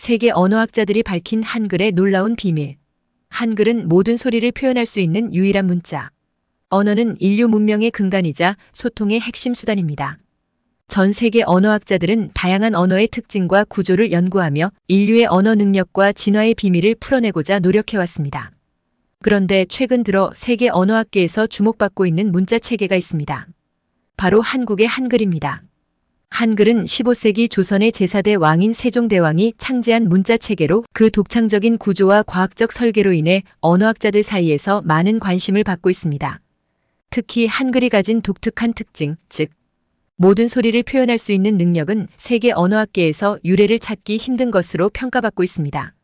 세계 언어학자들이 밝힌 한글의 놀라운 비밀. 한글은 모든 소리를 표현할 수 있는 유일한 문자. 언어는 인류 문명의 근간이자 소통의 핵심 수단입니다. 전 세계 언어학자들은 다양한 언어의 특징과 구조를 연구하며 인류의 언어 능력과 진화의 비밀을 풀어내고자 노력해왔습니다. 그런데 최근 들어 세계 언어학계에서 주목받고 있는 문자 체계가 있습니다. 바로 한국의 한글입니다. 한글은 15세기 조선의 제4대 왕인 세종대왕이 창제한 문자 체계로 그 독창적인 구조와 과학적 설계로 인해 언어학자들 사이에서 많은 관심을 받고 있습니다. 특히 한글이 가진 독특한 특징, 즉 모든 소리를 표현할 수 있는 능력은 세계 언어학계에서 유래를 찾기 힘든 것으로 평가받고 있습니다.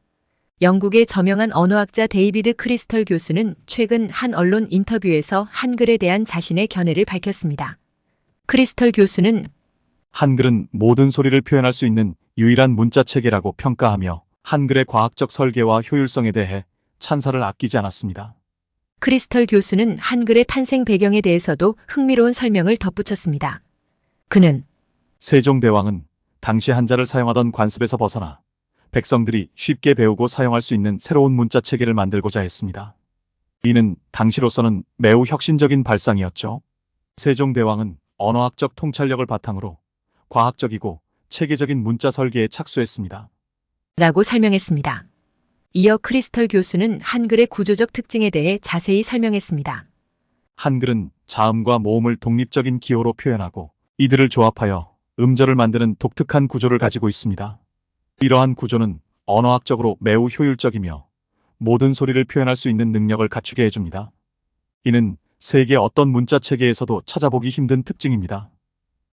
영국의 저명한 언어학자 데이비드 크리스털 교수는 최근 한 언론 인터뷰에서 한글에 대한 자신의 견해를 밝혔습니다. 크리스털 교수는 한글은 모든 소리를 표현할 수 있는 유일한 문자 체계라고 평가하며 한글의 과학적 설계와 효율성에 대해 찬사를 아끼지 않았습니다. 크리스털 교수는 한글의 탄생 배경에 대해서도 흥미로운 설명을 덧붙였습니다. 그는 세종대왕은 당시 한자를 사용하던 관습에서 벗어나 백성들이 쉽게 배우고 사용할 수 있는 새로운 문자 체계를 만들고자 했습니다. 이는 당시로서는 매우 혁신적인 발상이었죠. 세종대왕은 언어학적 통찰력을 바탕으로 과학적이고 체계적인 문자 설계에 착수했습니다. 라고 설명했습니다. 이어 크리스털 교수는 한글의 구조적 특징에 대해 자세히 설명했습니다. 한글은 자음과 모음을 독립적인 기호로 표현하고 이들을 조합하여 음절을 만드는 독특한 구조를 가지고 있습니다. 이러한 구조는 언어학적으로 매우 효율적이며 모든 소리를 표현할 수 있는 능력을 갖추게 해줍니다. 이는 세계 어떤 문자 체계에서도 찾아보기 힘든 특징입니다.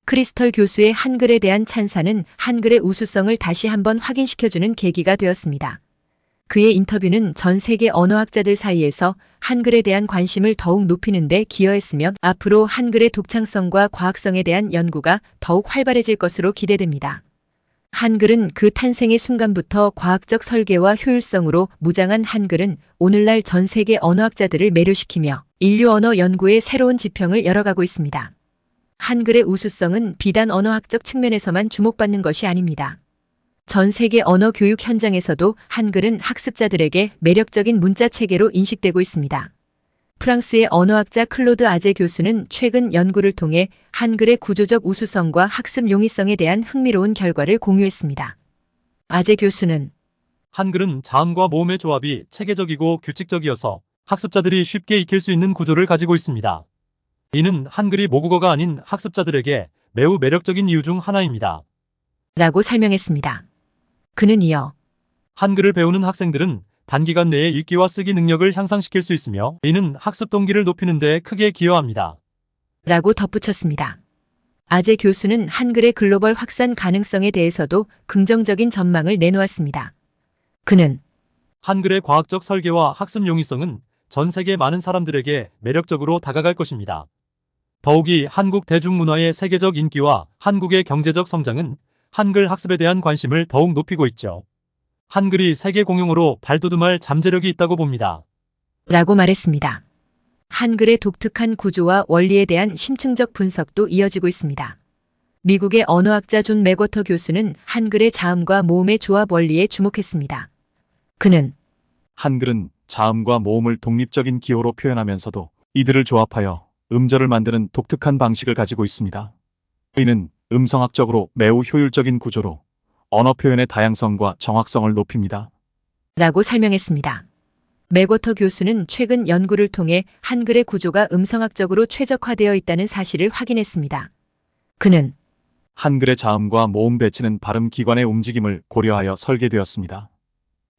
크리스털 교수의 한글에 대한 찬사는 한글의 우수성을 다시 한번 확인시켜주는 계기가 되었습니다. 그의 인터뷰는 전 세계 언어학자들 사이에서 한글에 대한 관심을 더욱 높이는 데 기여했으며 앞으로 한글의 독창성과 과학성에 대한 연구가 더욱 활발해질 것으로 기대됩니다. 한글은 그 탄생의 순간부터 과학적 설계와 효율성으로 무장한 한글은 오늘날 전 세계 언어학자들을 매료시키며 인류 언어 연구의 새로운 지평을 열어가고 있습니다. 한글의 우수성은 비단 언어학적 측면에서만 주목받는 것이 아닙니다. 전 세계 언어 교육 현장에서도 한글은 학습자들에게 매력적인 문자 체계로 인식되고 있습니다. 프랑스의 언어학자 클로드 아제 교수는 최근 연구를 통해 한글의 구조적 우수성과 학습 용이성에 대한 흥미로운 결과를 공유했습니다. 아제 교수는 한글은 자음과 모음의 조합이 체계적이고 규칙적이어서 학습자들이 쉽게 익힐 수 있는 구조를 가지고 있습니다. 이는 한글이 모국어가 아닌 학습자들에게 매우 매력적인 이유 중 하나입니다. 라고 설명했습니다. 그는 이어 한글을 배우는 학생들은 단기간 내에 읽기와 쓰기 능력을 향상시킬 수 있으며 이는 학습 동기를 높이는 데 크게 기여합니다. 라고 덧붙였습니다. 아제 교수는 한글의 글로벌 확산 가능성에 대해서도 긍정적인 전망을 내놓았습니다. 그는 한글의 과학적 설계와 학습 용이성은 전 세계 많은 사람들에게 매력적으로 다가갈 것입니다. 더욱이 한국 대중문화의 세계적 인기와 한국의 경제적 성장은 한글 학습에 대한 관심을 더욱 높이고 있죠. 한글이 세계 공용어로 발돋움할 잠재력이 있다고 봅니다. 라고 말했습니다. 한글의 독특한 구조와 원리에 대한 심층적 분석도 이어지고 있습니다. 미국의 언어학자 존 맥워터 교수는 한글의 자음과 모음의 조합 원리에 주목했습니다. 그는 한글은 자음과 모음을 독립적인 기호로 표현하면서도 이들을 조합하여 음절을 만드는 독특한 방식을 가지고 있습니다. 이는 음성학적으로 매우 효율적인 구조로 언어 표현의 다양성과 정확성을 높입니다. 라고 설명했습니다. 맥워터 교수는 최근 연구를 통해 한글의 구조가 음성학적으로 최적화되어 있다는 사실을 확인했습니다. 그는 한글의 자음과 모음 배치는 발음 기관의 움직임을 고려하여 설계되었습니다.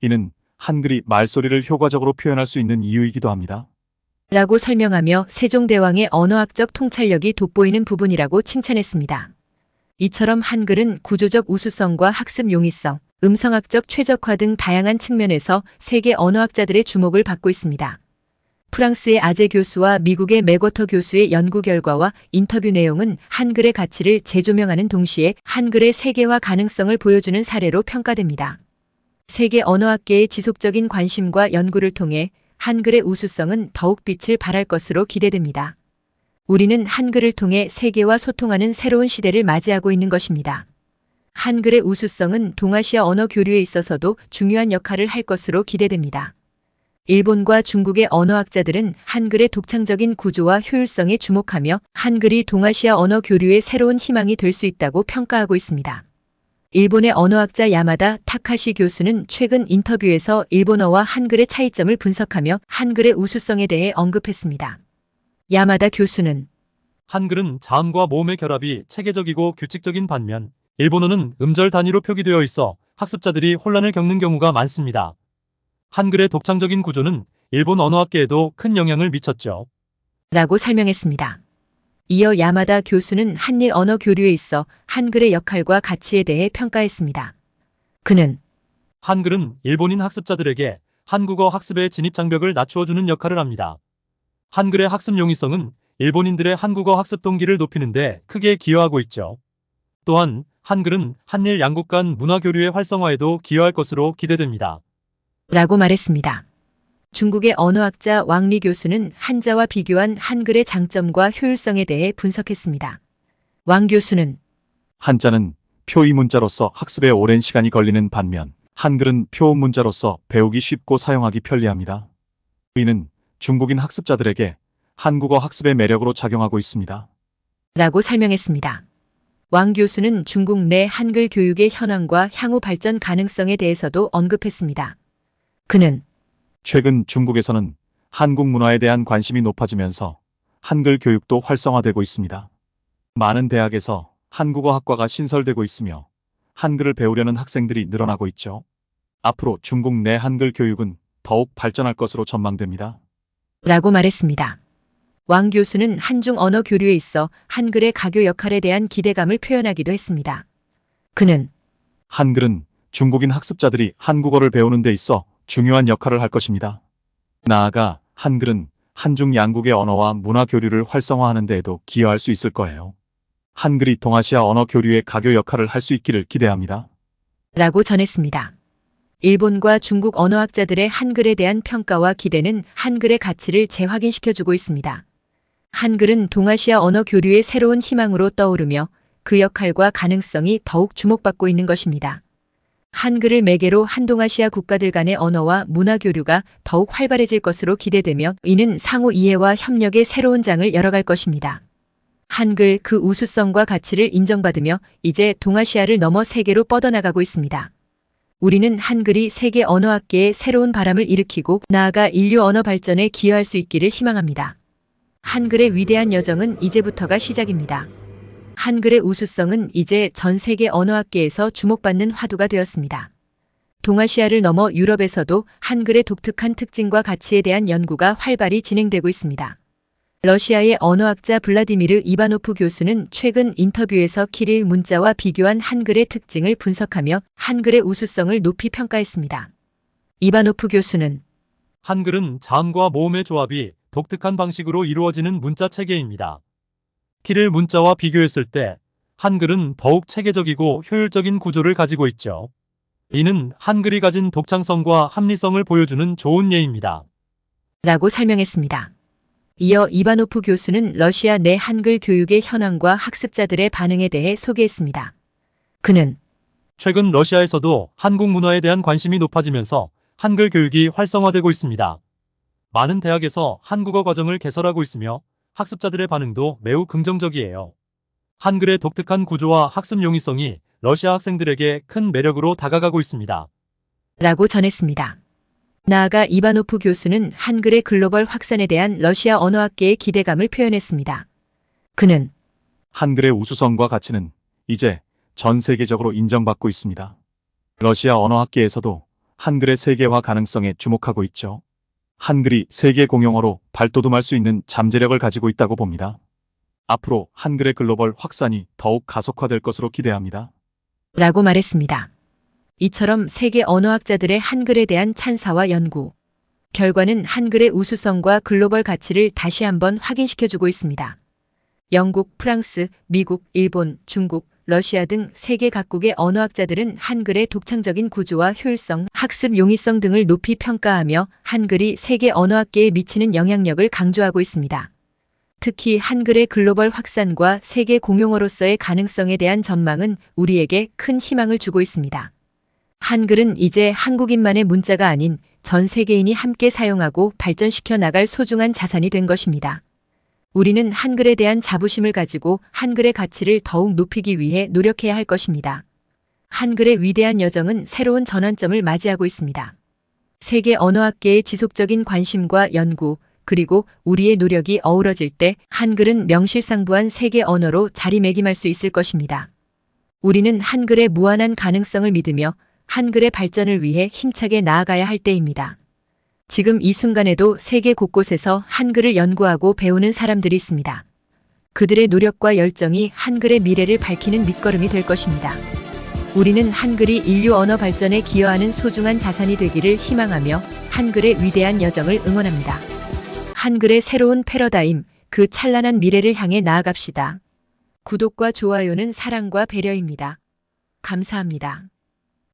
이는 한글이 말소리를 효과적으로 표현할 수 있는 이유이기도 합니다. 라고 설명하며 세종대왕의 언어학적 통찰력이 돋보이는 부분이라고 칭찬했습니다. 이처럼 한글은 구조적 우수성과 학습 용이성, 음성학적 최적화 등 다양한 측면에서 세계 언어학자들의 주목을 받고 있습니다. 프랑스의 아제 교수와 미국의 맥워터 교수의 연구 결과와 인터뷰 내용은 한글의 가치를 재조명하는 동시에 한글의 세계화 가능성을 보여주는 사례로 평가됩니다. 세계 언어학계의 지속적인 관심과 연구를 통해 한글의 우수성은 더욱 빛을 발할 것으로 기대됩니다. 우리는 한글을 통해 세계와 소통하는 새로운 시대를 맞이하고 있는 것입니다. 한글의 우수성은 동아시아 언어 교류에 있어서도 중요한 역할을 할 것으로 기대됩니다. 일본과 중국의 언어학자들은 한글의 독창적인 구조와 효율성에 주목하며 한글이 동아시아 언어 교류의 새로운 희망이 될 수 있다고 평가하고 있습니다. 일본의 언어학자 야마다 타카시 교수는 최근 인터뷰에서 일본어와 한글의 차이점을 분석하며 한글의 우수성에 대해 언급했습니다. 야마다 교수는 한글은 자음과 모음의 결합이 체계적이고 규칙적인 반면 일본어는 음절 단위로 표기되어 있어 학습자들이 혼란을 겪는 경우가 많습니다. 한글의 독창적인 구조는 일본 언어학계에도 큰 영향을 미쳤죠. 라고 설명했습니다. 이어 야마다 교수는 한일 언어 교류에 있어 한글의 역할과 가치에 대해 평가했습니다. 그는 한글은 일본인 학습자들에게 한국어 학습의 진입 장벽을 낮추어주는 역할을 합니다. 한글의 학습 용이성은 일본인들의 한국어 학습 동기를 높이는 데 크게 기여하고 있죠. 또한 한글은 한일 양국 간 문화 교류의 활성화에도 기여할 것으로 기대됩니다. 라고 말했습니다. 중국의 언어학자 왕리 교수는 한자와 비교한 한글의 장점과 효율성에 대해 분석했습니다. 왕 교수는 한자는 표의 문자로서 학습에 오랜 시간이 걸리는 반면 한글은 표음 문자로서 배우기 쉽고 사용하기 편리합니다. 이는 중국인 학습자들에게 한국어 학습의 매력으로 작용하고 있습니다. 라고 설명했습니다. 왕 교수는 중국 내 한글 교육의 현황과 향후 발전 가능성에 대해서도 언급했습니다. 그는 최근 중국에서는 한국 문화에 대한 관심이 높아지면서 한글 교육도 활성화되고 있습니다. 많은 대학에서 한국어 학과가 신설되고 있으며 한글을 배우려는 학생들이 늘어나고 있죠. 앞으로 중국 내 한글 교육은 더욱 발전할 것으로 전망됩니다. 라고 말했습니다. 왕 교수는 한중 언어 교류에 있어 한글의 가교 역할에 대한 기대감을 표현하기도 했습니다. 그는 한글은 중국인 학습자들이 한국어를 배우는 데 있어 중요한 역할을 할 것입니다. 나아가 한글은 한중 양국의 언어와 문화 교류를 활성화하는 데에도 기여할 수 있을 거예요. 한글이 동아시아 언어 교류의 가교 역할을 할 수 있기를 기대합니다. 라고 전했습니다. 일본과 중국 언어학자들의 한글에 대한 평가와 기대는 한글의 가치를 재확인시켜주고 있습니다. 한글은 동아시아 언어 교류의 새로운 희망으로 떠오르며 그 역할과 가능성이 더욱 주목받고 있는 것입니다. 한글을 매개로 한동아시아 국가들 간의 언어와 문화 교류가 더욱 활발해질 것으로 기대되며 이는 상호 이해와 협력의 새로운 장을 열어갈 것입니다. 한글 그 우수성과 가치를 인정받으며 이제 동아시아를 넘어 세계로 뻗어나가고 있습니다. 우리는 한글이 세계 언어학계에 새로운 바람을 일으키고 나아가 인류 언어 발전에 기여할 수 있기를 희망합니다. 한글의 위대한 여정은 이제부터가 시작입니다. 한글의 우수성은 이제 전 세계 언어학계에서 주목받는 화두가 되었습니다. 동아시아를 넘어 유럽에서도 한글의 독특한 특징과 가치에 대한 연구가 활발히 진행되고 있습니다. 러시아의 언어학자 블라디미르 이바노프 교수는 최근 인터뷰에서 키릴 문자와 비교한 한글의 특징을 분석하며 한글의 우수성을 높이 평가했습니다. 이바노프 교수는 한글은 자음과 모음의 조합이 독특한 방식으로 이루어지는 문자 체계입니다. 키릴 문자와 비교했을 때 한글은 더욱 체계적이고 효율적인 구조를 가지고 있죠. 이는 한글이 가진 독창성과 합리성을 보여주는 좋은 예입니다. 라고 설명했습니다. 이어 이바노프 교수는 러시아 내 한글 교육의 현황과 학습자들의 반응에 대해 소개했습니다. 그는 최근 러시아에서도 한국 문화에 대한 관심이 높아지면서 한글 교육이 활성화되고 있습니다. 많은 대학에서 한국어 과정을 개설하고 있으며 학습자들의 반응도 매우 긍정적이에요. 한글의 독특한 구조와 학습 용이성이 러시아 학생들에게 큰 매력으로 다가가고 있습니다. 라고 전했습니다. 나아가 이바노프 교수는 한글의 글로벌 확산에 대한 러시아 언어학계의 기대감을 표현했습니다. 그는 한글의 우수성과 가치는 이제 전 세계적으로 인정받고 있습니다. 러시아 언어학계에서도 한글의 세계화 가능성에 주목하고 있죠. 한글이 세계 공용어로 발돋움할 수 있는 잠재력을 가지고 있다고 봅니다. 앞으로 한글의 글로벌 확산이 더욱 가속화될 것으로 기대합니다. 라고 말했습니다. 이처럼 세계 언어학자들의 한글에 대한 찬사와 연구, 결과는 한글의 우수성과 글로벌 가치를 다시 한번 확인시켜주고 있습니다. 영국, 프랑스, 미국, 일본, 중국, 러시아 등 세계 각국의 언어학자들은 한글의 독창적인 구조와 효율성, 학습 용이성 등을 높이 평가하며 한글이 세계 언어학계에 미치는 영향력을 강조하고 있습니다. 특히 한글의 글로벌 확산과 세계 공용어로서의 가능성에 대한 전망은 우리에게 큰 희망을 주고 있습니다. 한글은 이제 한국인만의 문자가 아닌 전 세계인이 함께 사용하고 발전시켜 나갈 소중한 자산이 된 것입니다. 우리는 한글에 대한 자부심을 가지고 한글의 가치를 더욱 높이기 위해 노력해야 할 것입니다. 한글의 위대한 여정은 새로운 전환점을 맞이하고 있습니다. 세계 언어학계의 지속적인 관심과 연구, 그리고 우리의 노력이 어우러질 때 한글은 명실상부한 세계 언어로 자리매김할 수 있을 것입니다. 우리는 한글의 무한한 가능성을 믿으며 한글의 발전을 위해 힘차게 나아가야 할 때입니다. 지금 이 순간에도 세계 곳곳에서 한글을 연구하고 배우는 사람들이 있습니다. 그들의 노력과 열정이 한글의 미래를 밝히는 밑거름이 될 것입니다. 우리는 한글이 인류 언어 발전에 기여하는 소중한 자산이 되기를 희망하며 한글의 위대한 여정을 응원합니다. 한글의 새로운 패러다임, 그 찬란한 미래를 향해 나아갑시다. 구독과 좋아요는 사랑과 배려입니다. 감사합니다.